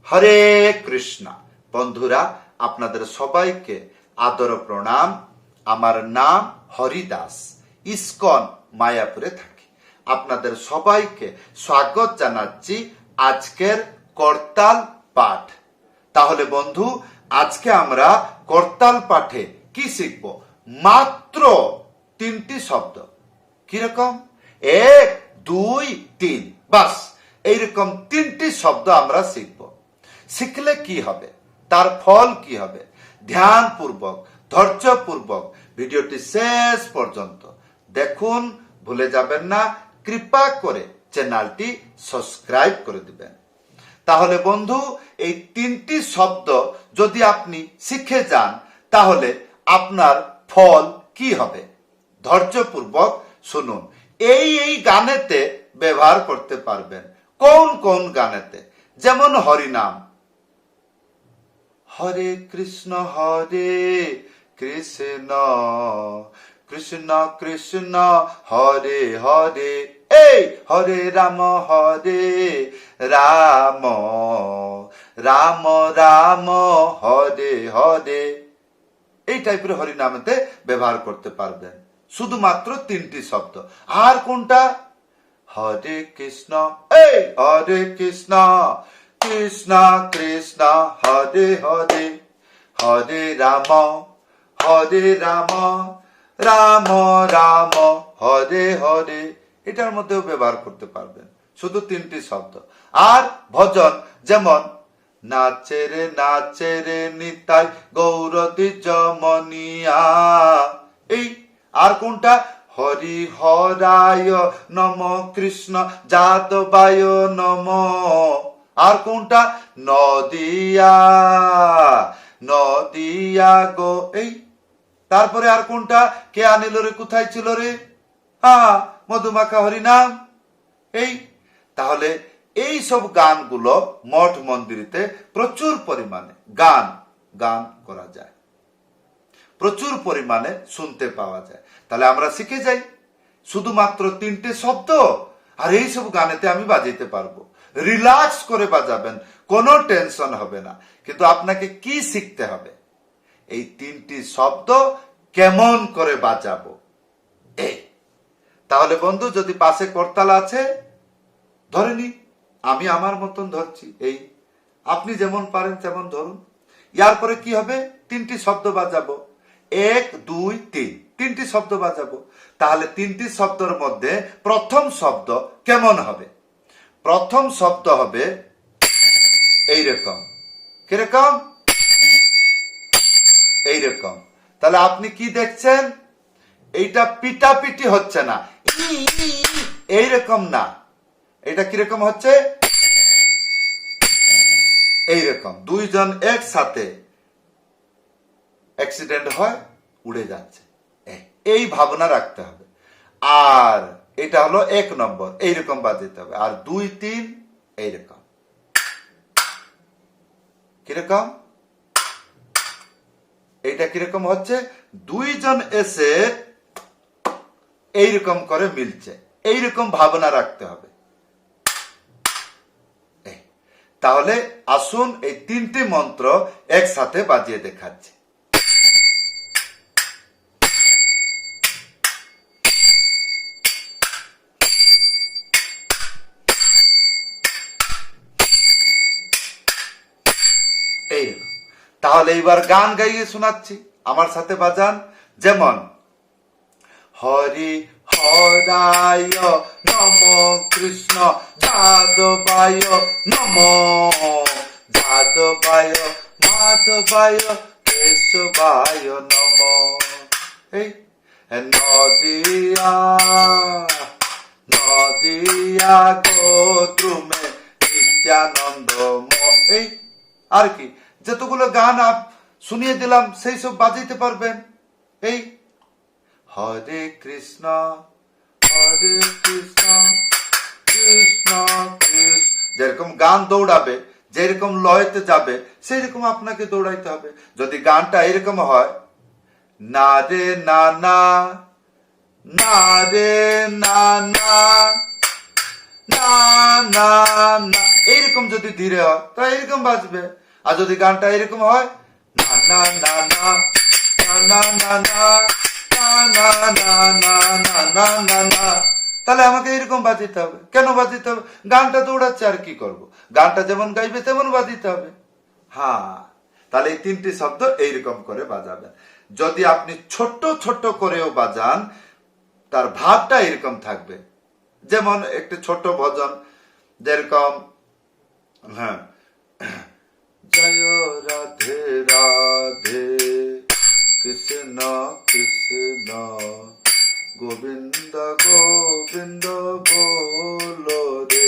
হরে কৃষ্ণ। বন্ধুরা, আপনাদের সবাইকে আদর প্রণাম। আমার নাম হরিদাস, ইস্কন মায়াপুরে থাকি। আপনাদের সবাইকে স্বাগত জানাচ্ছি আজকের করতাল পাঠ। তাহলে বন্ধু, আজকে আমরা করতাল পাঠে কি শিখব? মাত্র 3টি শব্দ। কিরকম? 1, 2, 3, বাস এইরকম 3টি শব্দ আমরা শিখব। শিখলে কি হবে, তার ফল কি হবে, ধ্যানপূর্বক ধৈর্যপূর্বক ভিডিওটি শেষ পর্যন্ত দেখুন। ভুলে যাবেন না, কৃপা করে চ্যানেলটি সাবস্ক্রাইব করে দিবেন। তাহলে বন্ধু, এই 3টি শব্দ যদি আপনি শিখে যান তাহলে আপনার ফল কি হবে? ধৈর্যপূর্বক শুনুন। এই গানেতে ব্যবহার করতে পারবেন। কোন কোন গানেতে? যেমন হরিনাম, হরে কৃষ্ণ কৃষ্ণ কৃষ্ণ হরে হরে, এই হরে রাম রাম রাম রাম হরে হরে। এই টাইপের হরিনামেতে ব্যবহার করতে পারবেন। শুধুমাত্র 3টি শব্দ। আর কোনটা? হরে কৃষ্ণ, এই হরে কৃষ্ণ কৃষ্ণ কৃষ্ণ হরে হরে, হরে রাম রাম রাম হরে হরে। এটার মধ্যেও ব্যবহার করতে পারবেন। শুধু 3টি শব্দ। আর ভজন, যেমন নাচে রে নিতাই গৌরতি জমনিয়া। এই আর কোনটা? হরি হরায় নম কৃষ্ণ যাদবায় নম। আর কোনটা? নদিয়া গো। এই তারপরে আর কোনটা? কে আনিল রে, কোথায় ছিল রে? মধুমাখা হরিনাম। এই তাহলে এই সব গানগুলো মঠ মন্দিরেতে প্রচুর পরিমাণে গান করা যায়, প্রচুর পরিমাণে শুনতে পাওয়া যায়। তাহলে আমরা শিখে যাই। শুধুমাত্র 3টে শব্দ, আর এই সব গানেতে আমি বাজাইতে পারবো। রিল্যাক্স করে বাজাবেন, কোনো টেনশন হবে না। কিন্তু আপনাকে কি শিখতে হবে? এই 3টি শব্দ কেমন করে বাজাবো। এই তাহলে বন্ধু, যদি পাশে করতাল আছে ধরে নি, আমি আমার মতন ধরছি। এই আপনি যেমন পারেন তেমন ধরুন। ইয়ার পরে কি হবে? 3টি শব্দ বাজাবো। 1, 2, 3, 3টি শব্দ বাজাবো। তাহলে 3টি শব্দের মধ্যে প্রথম শব্দ কেমন হবে? প্রথম শব্দ হবে এইরকম। কিরকম? এইরকম। তাহলে আপনি কি দেখছেন? এইটা পিটাপিটি হচ্ছে না, এইরকম না। এটা কিরকম হচ্ছে? এইরকম। 2 জন একসাথে অ্যাক্সিডেন্ট হয়, উড়ে যাচ্ছে। এই ভাবনা রাখতে হবে। আর এটা হলো 1 নম্বর, এইরকম বাজাতে হবে। আর 2, 3 এইরকম। কিরকম? এইটা কিরকম হচ্ছে? 2 জন এসে এইরকম করে মিলছে, এইরকম ভাবনা রাখতে হবে। তাহলে আসুন এই 3টি মন্ত্র একসাথে বাজিয়ে দেখাচ্ছি। এইরকম। তাহলে এইবার গান গাইয়ে শোনাচ্ছি, আমার সাথে বাজান। যেমন হরি হরায় নম কৃষ্ণ যাদবায় নম, যাদবায় মাধবায় কেশবায় নম। এই নদিয়া গোদ্রুমে নিত্যানন্দ। এই আর কি, যতগুলো গান শুনিয়ে দিলাম সেই সব বাজাইতে পারবেন। এই হরে কৃষ্ণ কৃষ্ণ কৃষ্ণ, যেরকম গান দৌড়াবে, যেরকম লয়তে যাবে, সেই রকম আপনাকে দৌড়াইতে হবে। যদি গানটা এরকম হয়, না রে না না, না রে না না, না না না, এইরকম যদি ধীরে হয় তা এইরকম বাজবে। আর যদি গানটা এরকম হয় না না না না না না না না না না না না না না না, তাহলে আমাকে এরকম বাজিতে হবে। কেন বাজিতে হবে? গানটা তো উড়াচ্ছে, আর কি করব? গানটা যেমন গাইবে তেমন বাজিতে হবে। হ্যাঁ, তাহলে এই তিনটি শব্দ এইরকম করে বাজাবেন। যদি আপনি ছোট্ট ছোট্ট করেও বাজান, তার ভাবটা এরকম থাকবে। যেমন একটি ছোট ভজন, যেরকম হ্যাঁ, জয় রাধে রাধে কৃষ্ণ কৃষ্ণ গোবিন্দ গোবিন্দ বলো রে।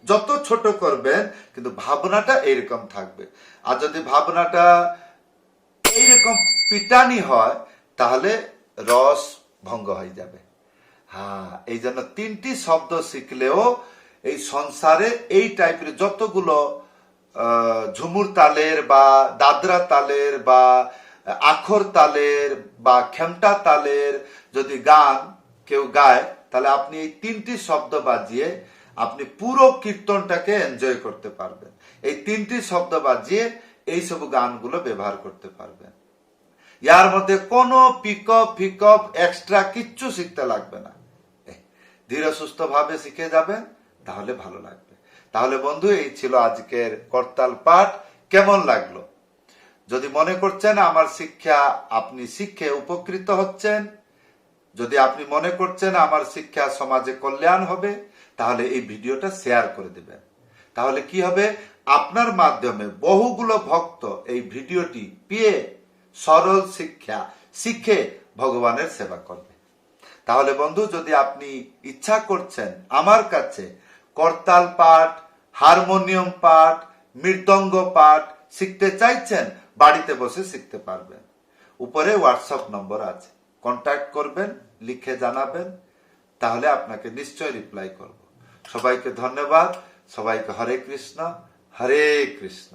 যত ছোট করবেন কিন্তু ভাবনাটা এরকম থাকবে। আর যদি ভাবনাটা এইরকম পিটানি হয় তাহলে রস ভঙ্গ হয়ে যাবে। হ্যাঁ, এই জন্য তিনটি শব্দ শিখলেও এই সংসারে এই টাইপের যতগুলো ঝুমুর তালের বা দাদরা তালের বা আখর তালের বা খেমটা তালের যদি গান কেউ গায়, তাহলে আপনি এই তিনটি শব্দ বাজিয়ে আপনি পুরো কীর্তনটাকে এনজয় করতে পারবেন। এই তিনটি শব্দ বাজিয়ে এই সব গানগুলো ব্যবহার করতে পারবেন। ইয়ার মধ্যে কোনো পিকঅপ ফিকঅপ এক্সট্রা কিচ্ছু শিখতে লাগবে না। ধীরে সুস্থ ভাবে শিখে যাবেন, তাহলে ভালো লাগবে। তাহলে বন্ধু, এই ছিল আজকের করতাল পাঠ। কেমন লাগলো? যদি মনে করছেন আমার শিক্ষা আপনি শিখে উপকৃত হচ্ছেন, যদি আপনি মনে করছেন আমার শিক্ষা সমাজে কল্যাণ হবে, তাহলে এই ভিডিওটা শেয়ার করে দিবেন। তাহলে কি হবে? আপনার মাধ্যমে বহুগুলো ভক্ত এই ভিডিওটি পেয়ে সরল শিক্ষা শিখে ভগবানের সেবা করবে। তাহলে বন্ধু, যদি আপনি ইচ্ছা করছেন আমার কাছে করতাল পাঠ, হারমোনিয়াম পাঠ, মৃদঙ্গ পাঠ শিখতে চাইছেন, বাড়িতে বসে শিখতে পারবেন। উপরে হোয়াটসঅ্যাপ নম্বর আছে, কন্ট্যাক্ট করবেন, লিখে জানাবেন, তাহলে আপনাকে নিশ্চয় রিপ্লাই করব। সবাইকে ধন্যবাদ। সবাইকে হরে কৃষ্ণ, হরে কৃষ্ণ।